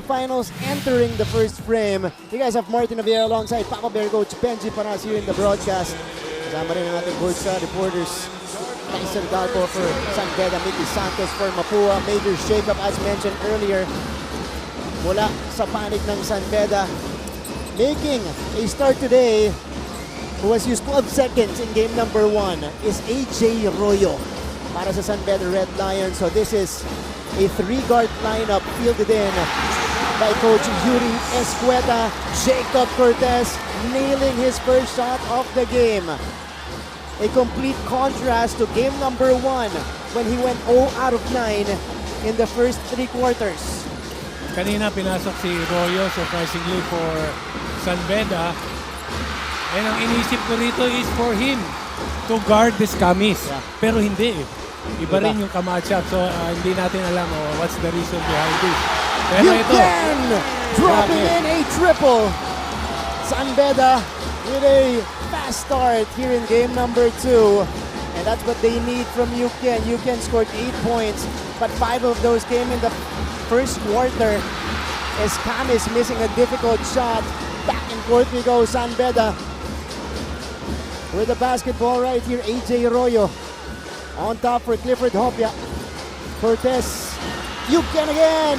Finals entering the first frame. You guys have Martin Javier alongside Papa Bear Coach Benji Paras here in the broadcast. Kasama rin ang ating Bursa reporters. Tyson Galpo for San Beda, Mickey Santos for Mapua. Major shakeup as mentioned earlier mula sa panig ng San Beda. Making a start today, who has used 12 seconds in game number 1, is AJ Royo para sa San Beda Red Lions. So this is a 3-guard lineup fielded in by Coach Yuri Escueta. Jacob Cortez nailing his first shot of the game. A complete contrast to game number 1 when he went 0 out of 9 in the first 3 quarters. Kanina pinasok si Royo surprisingly for San Beda. And ang inisip ko rito is for him to guard this Camis. Yeah. Pero hindi eh. Iba rin yung kamatchup. So hindi natin alam what's the reason behind this. Pero ito, dropping in a triple. San Beda with a fast start here in game number 2. And that's what they need from Yuken. Yuken scored 8 points, but 5 of those came in the first quarter. As Camis missing a difficult shot. Back and forth we go, San Beda. With the basketball right here, AJ Royo. On top for Clifford Hopia. Cortez. Yuken again.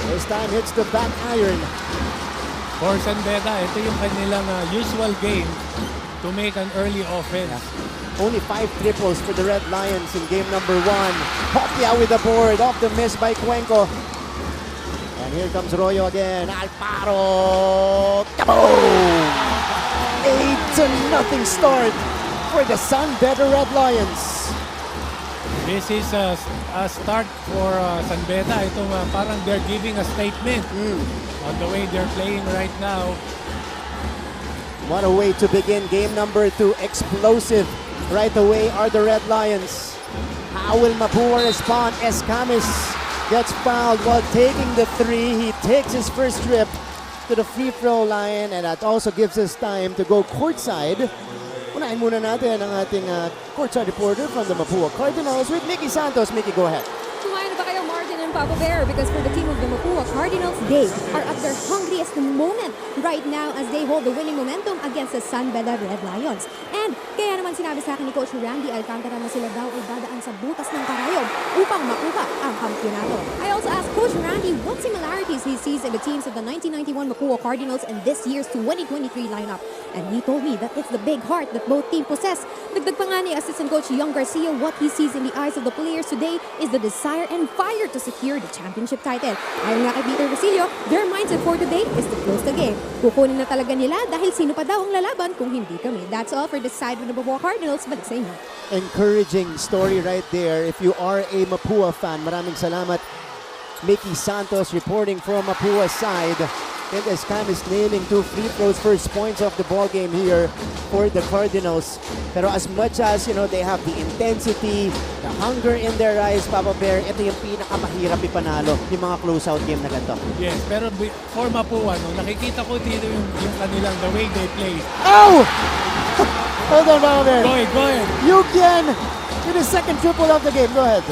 This time hits the back iron. For San Beda, ito yung kanilang usual game to make an early offense. Yeah. Only 5 triples for the Red Lions in game number 1. Hopia with the board off the miss by Cuenco. And here comes Royo again. Alparo. Kaboom! 8-0 start for the San Beda Red Lions. This is a start for San Beda. Ito parang they're giving a statement on the way they're playing right now. What a way to begin game number 2. Explosive right away are the Red Lions. How will Mapua respond? Escamis gets fouled while taking the 3. He takes his first trip to the free throw line, and that also gives us time to go courtside. Unahin muna natin ang ating courtside reporter from the Mapua Cardinals with Mickey Santos. Mickey, go ahead. Kumain na ba kayo, Martin and Papa Bear? Because for the team of the Mapua Cardinals, they are at their hungriest moment right now as they hold the winning momentum against the San Beda Red Lions. And kaya naman sinabi sa akin ni Coach Randy Alcantara na sila daw ay dadaan sa butas ng karayom upang makuha ang kampyonato. I also asked Coach Randy what similarities he sees in the teams of the 1991 Mapua Cardinals and this year's 2023 lineup. And he told me that it's the big heart that both teams possess. Dagdag pa nga ni Assistant Coach Young Garcia, what he sees in the eyes of the players today is the desire and fire to secure the championship title. Ayon nga kay Peter Basilio, their mindset for today is to close the game. Kukunin na talaga nila dahil sino pa daw ang lalaban kung hindi kami. That's all for the side of the Mapua Cardinals. Balik sa inyo. Encouraging story right there. If you are a Mapua fan, maraming salamat. Mickey Santos reporting from Mapua's side. And Escamis nailing 2 free throws, first points of the ball game here for the Cardinals. Pero as much as, they have the intensity, the hunger in their eyes, Papa Bear, ito yung pinakamahirap ipanalo, yung mga close-out game na ganito. Yes, pero for Mapua, nakikita ko dito yung kanilang, the way they play. Oh! Hold on, Papa Bear. Go ahead. Yuken with the second triple of the game. Go ahead.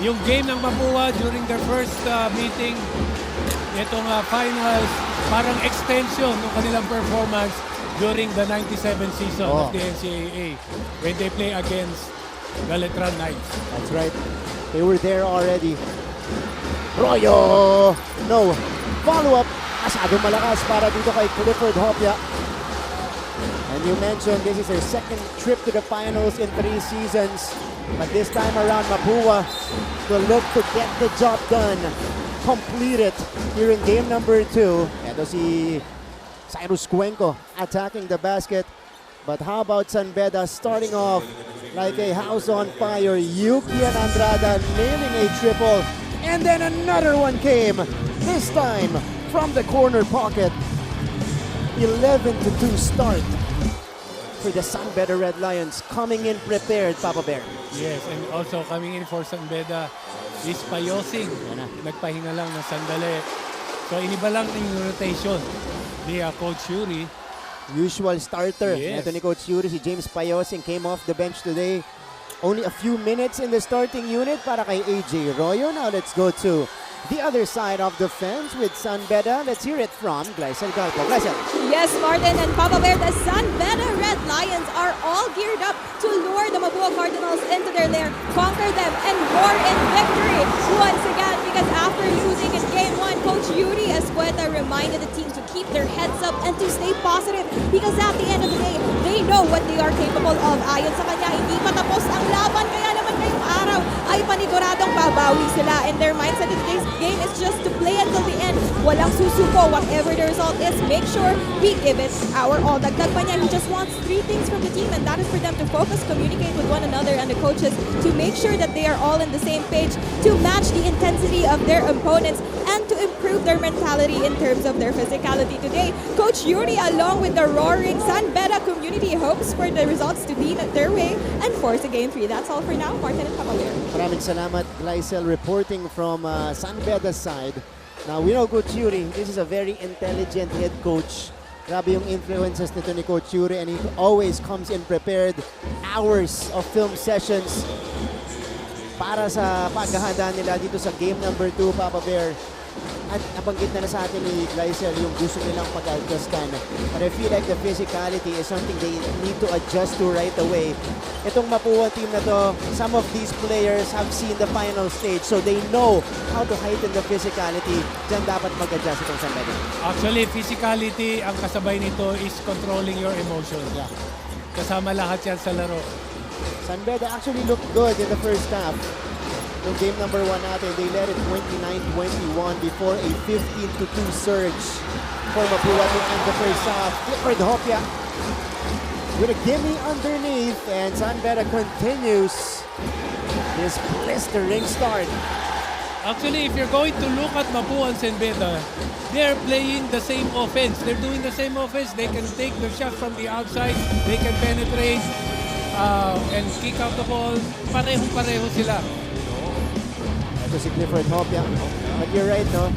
Yung game ng Mapua during their first meeting, itong finals, parang extension ng kanilang performance during the 97 season of the NCAA when they play against the Letran Knights. That's right. They were there already. Royo! No. Follow-up. Masyadong malakas para dito kay Clifford Hopia. And you mentioned this is their second trip to the finals in 3 seasons. But this time around, Mapua will look to get the job done. Complete it here in game number 2. Ito si Cyrus Cuenco attacking the basket. But how about San Beda starting off like a house on fire? Yukian Andrada nailing a triple. And then another one came. This time from the corner pocket. 11-2 start for the San Beda Red Lions, coming in prepared, Papa Bear. Yes, and also coming in for San Beda is Payosing. Nagpahinga lang ng sandali. So iniba lang yung rotation ni Coach Yuri. Usual starter. Yes. Ito ni Coach Yuri, si James Payosing came off the bench today. Only a few minutes in the starting unit para kay AJ Royo. Now let's go to the other side of the fence with San Beda. Let's hear it from Gleisel Galpo. Gleisel. Yes, Martin and Papa Bear, the San Beda Red Lions are all geared up to lure the Mapua Cardinals into their lair, conquer them, and roar in victory once again. Because after losing in Game 1, Coach Yuri Escueta reminded the team to keep their heads up and to stay positive because at the end of the day, they know what they are capable of. Ayon sa kanya, hindi pa tapos ang laban, kaya naman ngayong araw ay paniguradong babawi sila. And their mindset in today's game is just to play until the end. Walang susuko, whatever the result is, make sure we give it our all. Dagdag pa niya, he just wants 3 things from the team, and that is for them to focus, communicate with one another and the coaches to make sure that they are all on the same page, to match the intensity of their opponents, and to improve their mentality in terms of their physicality. Today, Coach Yuri, along with the roaring San Beda community, hopes for the results to be their way and force a Game 3. That's all for now. Martin and Papa Bear. Maraming salamat, Gleisel, reporting from San Beda's side. Now, we know Coach Yuri, this is a very intelligent head coach. Grabe yung influences nito ni Coach Yuri, and he always comes in prepared. Hours of film sessions para sa paghahanda nila dito sa game number 2, Papa Bear. At nabanggit na sa atin ni Gleisel yung gusto nilang pag-adjustan. But I feel like the physicality is something they need to adjust to right away. Itong Mapua team na to, some of these players have seen the final stage, so they know how to heighten the physicality. Diyan dapat mag-adjust itong San Beda. Actually, physicality, ang kasabay nito is controlling your emotions. Yeah. Kasama lahat yan sa laro. San Beda actually looked good in the first half. Yung game number 1 natin, they led it 29-21 before a 15-2 surge for Mapua to end the first half. Clifford Hopia with a gimme underneath, and San Beda continues his blistering start. Actually, if you're going to look at Mapua and San Beda, they're playing the same offense. They're doing the same offense. They can take the shot from the outside. They can penetrate and kick out the ball. Parehong-pareho sila. Ito si Clifford Hopia. But you're right, no?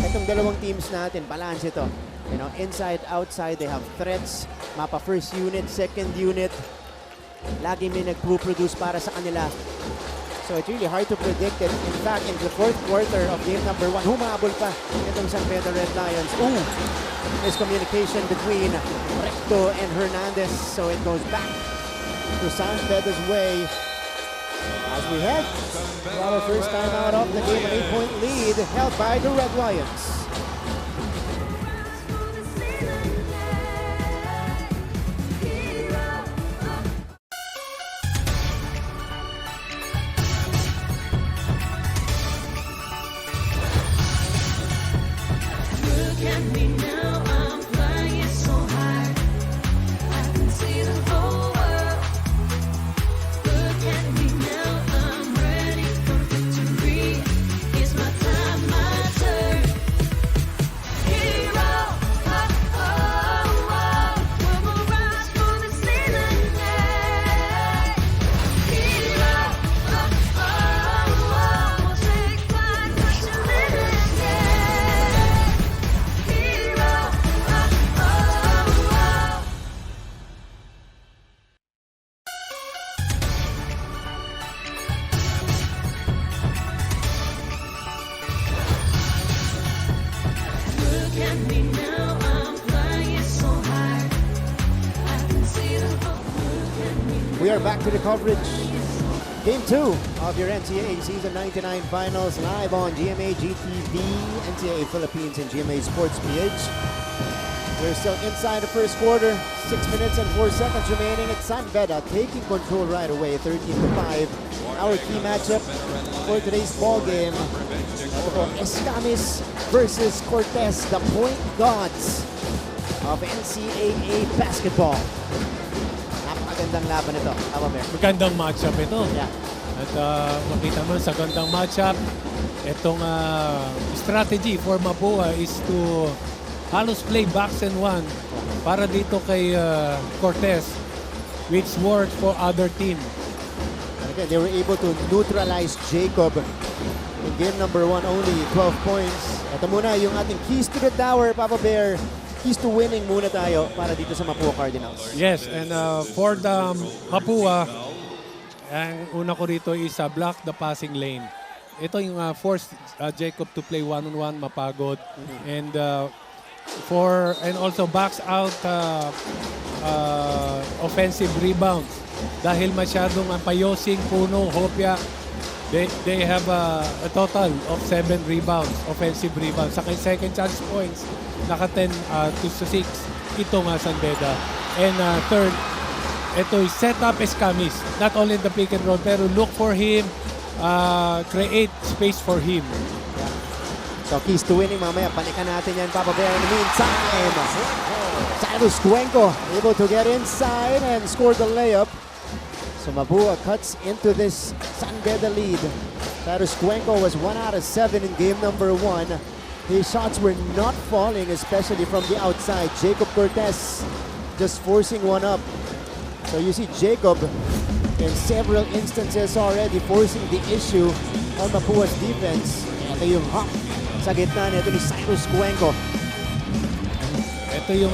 Itong dalawang teams natin, balance ito. You know, inside, outside, they have threats. Mapa first unit, second unit. Lagi may nag-produce para sa kanila. So it's really hard to predict it. In fact, in the fourth quarter of game number 1, humabol pa itong San Beda Red Lions. Ooh! Miscommunication between Recto and Hernandez. So it goes back to San Beda's way. As we head to our first time out of the game, an 8-point lead held by the Red Lions. Look at me now, I'm flying so high. I can see the whole world. Look at me now, I'm ready for victory. It's my time, my turn. Hero, oh, oh, oh. We'll rise for the ceiling, yeah. Hero, oh, oh, oh. We'll take flight, crush the limits, yeah. Hero, oh, oh, oh. Look at me now, I'm flying so high. I can see the whole. Look at me now. We are back to the coverage. Game 2 of your NCAA Season 99 Finals live on GMA GTV, NCAA Philippines, and GMA Sports PH. We're still inside the first quarter. 6 minutes and 4 seconds remaining. It's San Beda taking control right away, 13-5. Our key matchup for today's ball game. Ito po, Escamis versus Cortez, the point gods of NCAA basketball. Napakagandang laban ito. Tama, Mayor? Magandang matchup ito. Yeah. At makita mo sa gandang matchup, itong strategy for Mapua is to halos play box and one para dito kay Cortez, which worked for other team. And again, they were able to neutralize Jacob in game number 1, only 12 points. Ito muna yung ating keys to the tower, Papa Bear. Keys to winning muna tayo para dito sa Mapua Cardinals. Yes, and for the Mapua, ang una ko rito is block the passing lane. ito yung forced Jacob to play one-on-one, mapagod. And also backs out offensive rebounds. Dahil masyadong ang Payosing, Puno, Hopia, they have a total of 7 rebounds, offensive rebounds. Sa second chance points, naka 10 to 6. Ito nga San Beda. And third, ito is set up Escamis. Not only the pick and roll, pero look for him, create space for him. So keys to winning mamaya. Balikan natin yan, Papa Bear. In the meantime, Cyrus Cuenco able to get inside and score the layup. So Mapua cuts into this San Beda lead. Cyrus Cuenco was 1 out of 7 in game number 1. His shots were not falling, especially from the outside. Jacob Cortez just forcing one up. So you see Jacob in several instances already forcing the issue on Mapua's defense. Ito yung hop sa gitna nito ni Cyrus Cuenco. Ito yung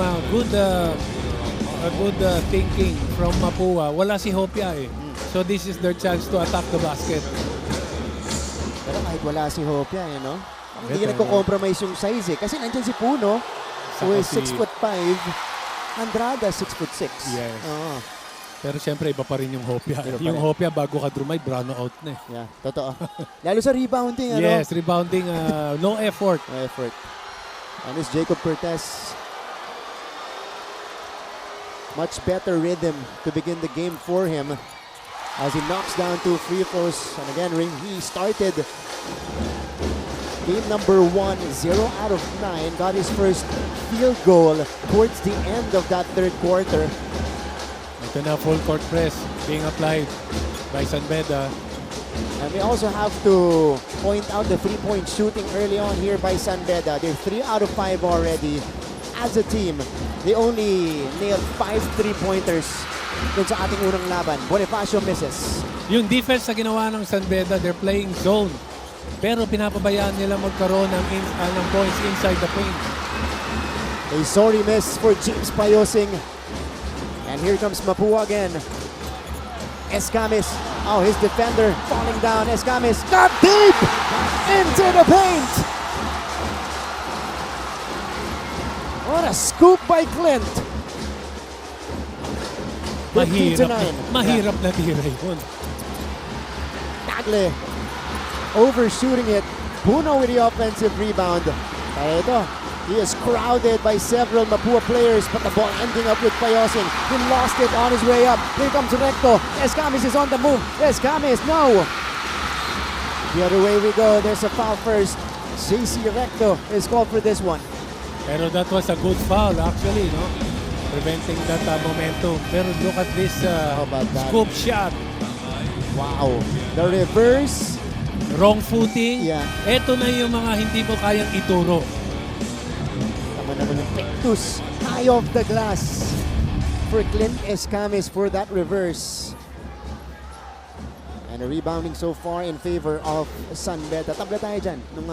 good thinking from Mapua. Wala si Hopia eh. So this is their chance to attack the basket. Pero kahit wala si Hopia, no? Hindi Ito, nagko-compromise yung size eh. Kasi nandiyan si Puno, who is 6'5". Andrada, 6'6". Yes. Oo. Pero siyempre iba pa rin yung Hopia. Iba pa Yung rin. Hopia bago ka drumay, brown out na eh. Yeah, totoo. Lalo sa rebounding, ano? Yes, rebounding, no effort. No effort. And this Jacob Cortez, much better rhythm to begin the game for him as he knocks down 2 free throws. And again, he started game number 1, 0 out of 9. Got his first field goal towards the end of that third quarter. Ito na full court press being applied by San Beda. And we also have to point out the three-point shooting early on here by San Beda. They're 3 out of 5 already. As a team, they only nailed 5 3-pointers dun sa ating unang laban. Bonifacio misses. Yung defense na ginawa ng San Beda, they're playing zone. Pero pinapabayaan nila magkaroon ng points inside the paint. A sorry miss for James Payosing. And here comes Mapua again. Escamis. Oh, his defender falling down. Escamis got deep into the paint. What a scoop by Clint. 15 to 9. Mahirap na tira yun. Tagle overshooting it. Puno with the offensive rebound. Pero ito, he is crowded by several Mapua players, but the ball ending up with Payosing. He lost it on his way up. Here comes Recto. Escamis is on the move. Escamis, no. The other way we go. There's a foul first. JC Recto is called for this one. Pero that was a good foul actually, no? Preventing that momentum. Pero look at this How about that? scoop shot. Wow. The reverse. Wrong footing. Yeah. Ito na yung mga hindi mo kayang ituro. Tama naman yung pectus. High off the glass for Clint Escamis for that reverse. And a rebounding so far in favor of San Beda. Tabla tayo dyan nung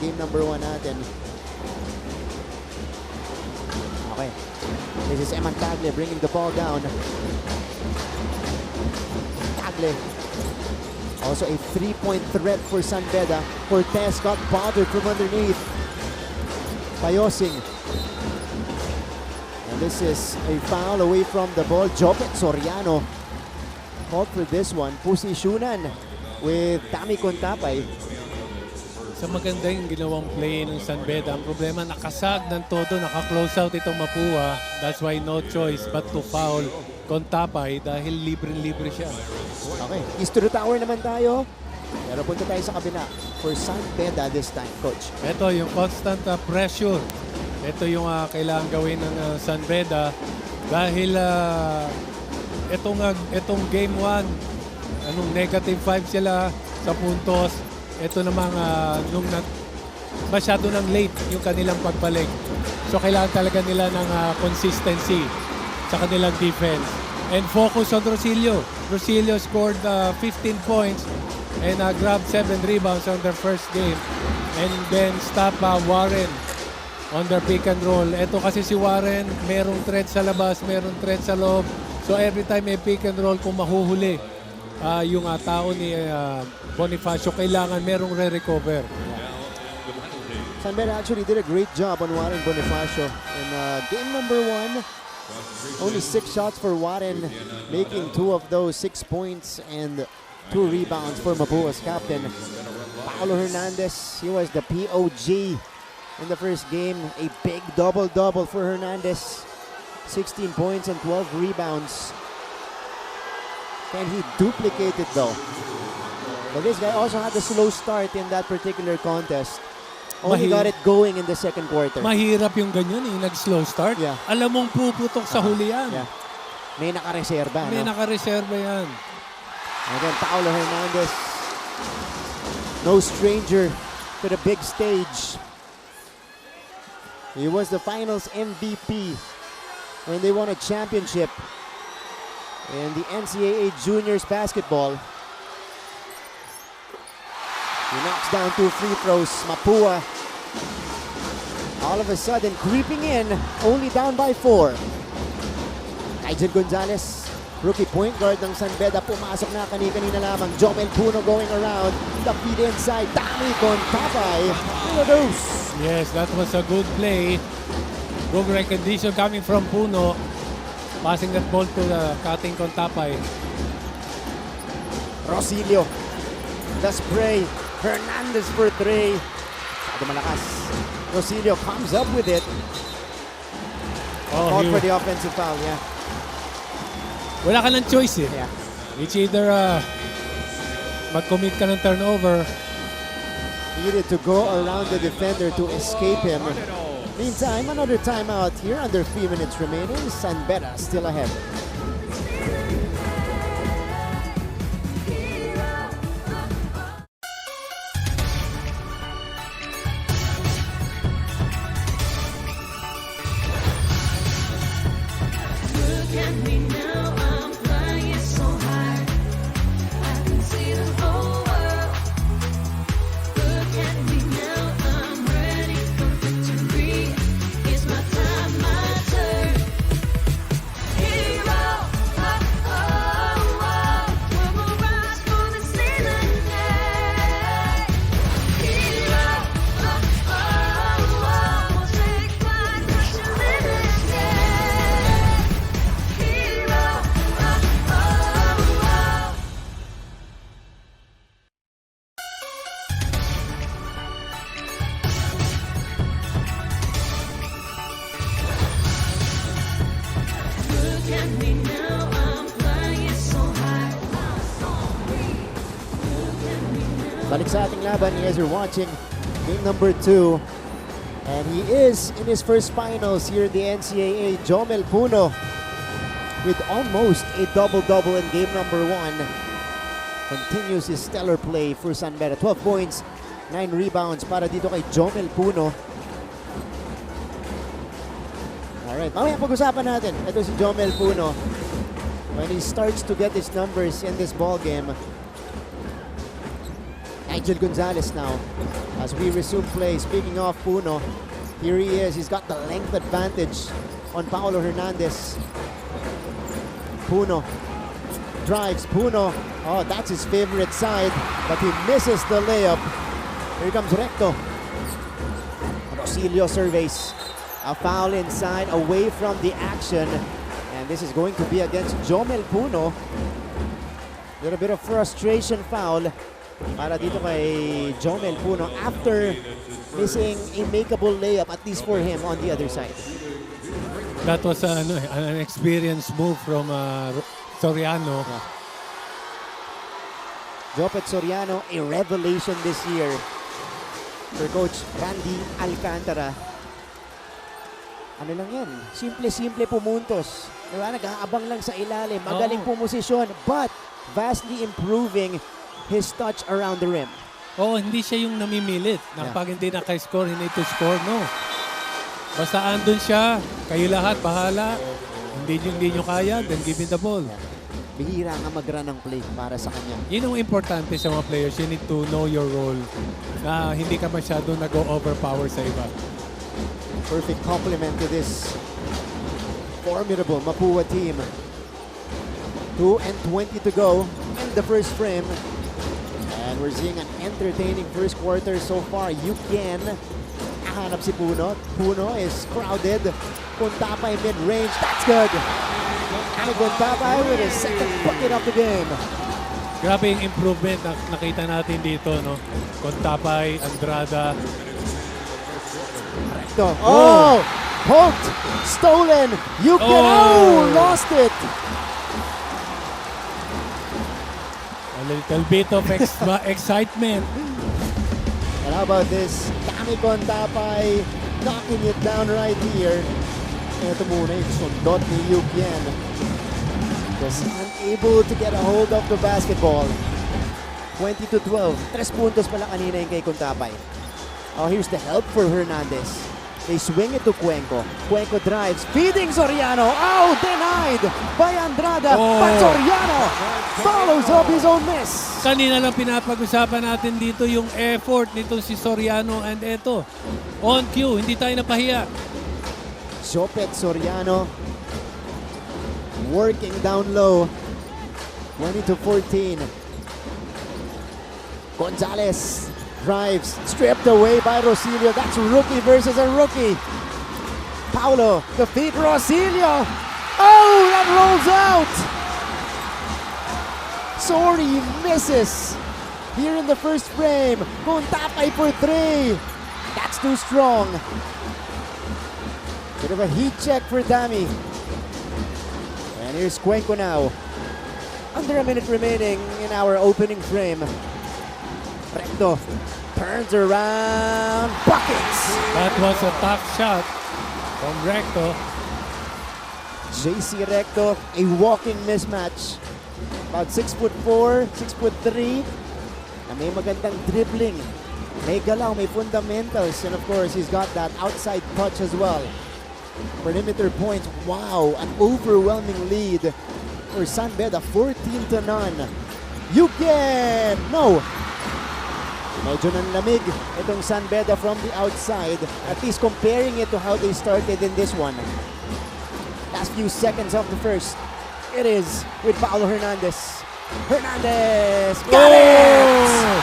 game number 1 natin. Okay. This is Eman Tagle bringing the ball down. Tagle. Also a 3-point threat for San Beda. Cortez got bothered from underneath. Payosing. And this is a foul away from the ball. Jopet Soriano called for this one. Posisyonan with Tami Contapay. Sa maganda yung ginawang play ng San Beda, ang problema nakasag ng todo, naka-close out itong Mapua. That's why no choice but to foul Contapay dahil libre-libre siya. Okay, east to the tower naman tayo. Pero punta tayo sa kabila for San Beda this time, Coach. Ito yung constant pressure. Ito yung kailangan gawin ng San Beda dahil itong game 1, negative 5 sila sa puntos. Ito namang masyado ng late yung kanilang pagbalik. So kailangan talaga nila ng consistency sa kanilang defense. And focus on Rosilio. Rosilio scored 15 points and grabbed 7 rebounds on their first game. And then stop Warren on their pick and roll. Ito kasi si Warren, merong threat sa labas, merong threat sa loob. So every time may pick and roll, kung mahuhuli yung tao ni Bonifacio, kailangan merong re-recover. San Beda actually did a great job on Warren Bonifacio in game number 1. Only 6 shots for Warren, making 2 of those 6 points and 2 rebounds for Mapua's captain. Paolo Hernandez, he was the POG in the first game. A big double-double for Hernandez. 16 points and 12 rebounds. Can he duplicate it though? But this guy also had a slow start in that particular contest. Only got it going in the second quarter. Mahirap yung ganyan nag-slow start. Yeah. Alam mong puputok sa huli yan. Yeah. May nakareserba. May no? nakareserba yan. Again, Paolo Hernandez, no stranger to the big stage. He was the finals MVP when they won a championship in the NCAA Juniors basketball. He knocks down 2 free throws. Mapua, all of a sudden creeping in, only down by 4. Nigel Gonzalez, rookie point guard ng San Beda, pumasok na kanina lamang. Jomel Puno going around, the feed inside. Dami con Papay, deuce. Yes, that was a good play. Good recognition coming from Puno. Passing that ball to the cutting Contapay. Rosilio, the spray. Hernandez for 3. Masyado malakas. Rosilio comes up with it. Called for the offensive foul, yeah. Wala ka ng choice eh. Yeah. It's either mag-commit ka ng turnover. Needed to go around the defender to escape him. Meantime, another timeout here. Under 3 minutes remaining. San Beda still ahead. Look at me now, I'm flying so high. I can see the whole world. Look at me now, I'm ready for victory. It's my time, my turn. Hero, oh, oh, oh. We'll rise for the ceiling. Hero, oh, oh, oh. We'll take flight, crush your limits. Hero, oh, oh, oh. Look at me now, I'm flying so high. Balik sa ating laban, you guys are watching game number 2. And he is in his first finals here in the NCAA. Jomel Puno with almost a double-double in game number 1. Continues his stellar play for San Beda. 12 points, 9 rebounds para dito kay Jomel Puno. Alright, mamaya pag-usapan natin. Ito si Jomel Puno. When he starts to get his numbers in this ball game. Nigel Gonzalez now as we resume play. Speaking of Puno, here he is. He's got the length advantage on Paolo Hernandez. Puno drives. Puno, oh, that's his favorite side, but he misses the layup. Here comes Recto. Rosilio surveys. A foul inside, away from the action. And this is going to be against Jomel Puno. Little bit of frustration foul para dito kay Jomel Puno after missing a makeable layup, at least for him, on the other side. That was an experienced move from Soriano. Yeah. Jopet Soriano, a revelation this year for Coach Randy Alcantara. Ano lang yan, simple-simple pumuntos. Diba? Nag-aabang lang sa ilalim, magaling pumosisyon, but vastly improving his touch around the rim. Oh, hindi siya yung namimilit. Pag hindi naka-score, hindi to score, no. Basta andun siya, kayo lahat, bahala. Hindi nyo kaya, then give him the ball. Bihira nga mag-run ng play para sa kanya. Yun ang importante sa mga players. You need to know your role. Na hindi ka masyado nag-overpower sa iba. Perfect complement to this formidable Mapua team. 2:20 to go. in the first frame. And we're seeing an entertaining first quarter so far. You can hanap si Puno. Puno is crowded. Contapay mid-range. That's good. And Contapay with his second bucket of the game. Grabe yung improvement na nakita natin dito, no? Contapay, Andrada. Recto. Oh! Poked! Stolen! You can... Oh! Lost it! A little bit of excitement. And how about this? Dami Contapay knocking it down right here. Ito muna yung sundot ni Yukien. Just unable to get a hold of the basketball. 20-12. 3 puntos pala kanina yung kay Contapay. Oh, here's the help for Hernandez. They swing it to Cuenco. Cuenco drives, feeding Soriano. Oh, denied by Andrada. But Soriano follows up his own miss. Kanina lang pinapag-usapan natin dito yung effort nitong si Soriano and eto. On cue, hindi tayo napahiya. Sopet Soriano working down low. 20-14. Gonzalez drives, stripped away by Rosilio. That's rookie versus a rookie. Paulo, the feed Rosilio. Oh, that rolls out. Sorry, misses. Here in the first frame. Contapay for 3. That's too strong. Bit of a heat check for Dami. And here's Cuenco now. Under a minute remaining in our opening frame. Recto turns around, buckets! That was a tough shot from Recto. JC Recto, a walking mismatch. About 6'4", 6'3", na may magandang dribbling. May galaw, may fundamentals, and of course, he's got that outside touch as well. Perimeter points, wow, an overwhelming lead for San Beda, 14-0. Yukien! No! Medyo nanlamig itong San Beda from the outside, at least comparing it to how they started in this one. Last few seconds of the first, it is with Paulo Hernandez. Hernandez! Got it!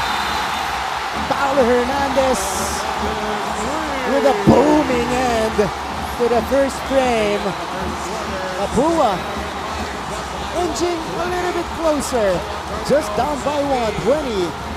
Paulo Hernandez with a booming end to the first frame. Mapua inching a little bit closer, just down by 1,